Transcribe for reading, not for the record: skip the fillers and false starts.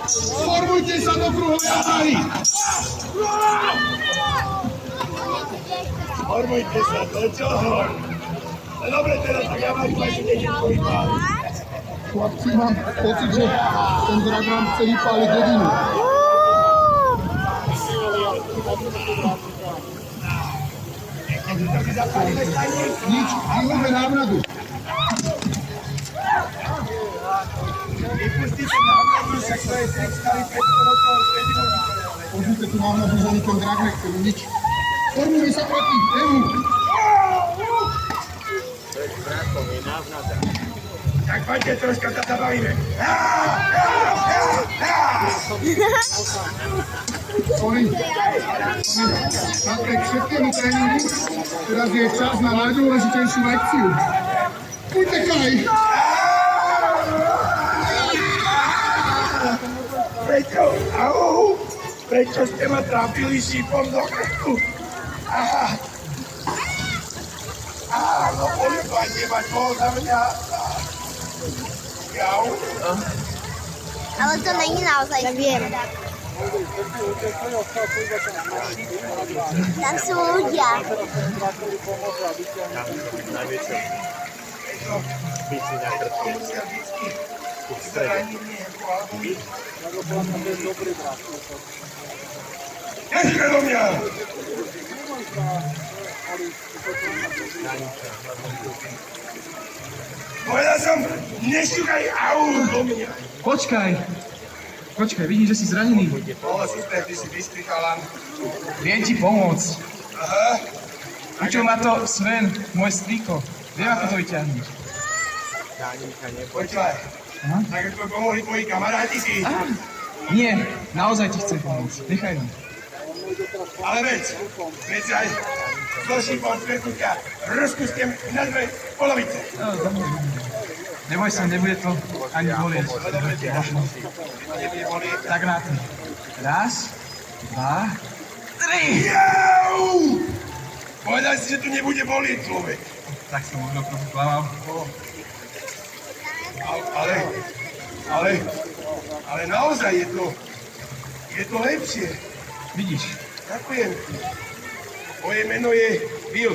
Formujte sa do kruhu, jahaj! Formujte sa, do čoho? Dobre, teraz tak ja vám máš detečko vypáliť. Chlapci, mám pocit, že ten drak vám chce vypáliť dedinu. Nič, vyhľadme návnadu. Vypustite návnadu, však to je trik starý 500 rokov, Pozrite tu návnadu, že ani ten drak nechce nič. Formujme sa proti tému. Tak poďte, troška sa zabavíme. Sorry. Napriek všetkému tréningu, teraz je čas na najdôležitejšiu lekciu. Utekaj! Prečo? Au! Prečo ste ma trápili šípom do krku? No poľubajte mať bol za mňa. Jau. Ale to není naozaj zvier. Tam sú ľudia. Nežme do mňa! Povedal som, nešťukaj do mňa! Počkaj, vidím, že si zranený. Super, ty si vyspí, chalan. Viem ti pomôcť. Aha. Učil ma to Sven, môj strýko. Viem, ako to vyťahnuť. Počúvaj, tak ako pomohli tvoji kamaráti si. Nie, naozaj ti chcem pomôcť. Nechaj ma. Ale veď aj zložím pod prednúťa, rozkuste na dve polovice. Neboj sa, nebude to ani bolieť. Nebude bolieť. Tak na to. Raz, dva, tri. Jau! Povedal si, že tu nebude bolieť, človek. Tak som možno trochu klamal. Ale naozaj je to lepšie. Vidíš. Ďakujem ti. Moje meno je Bill.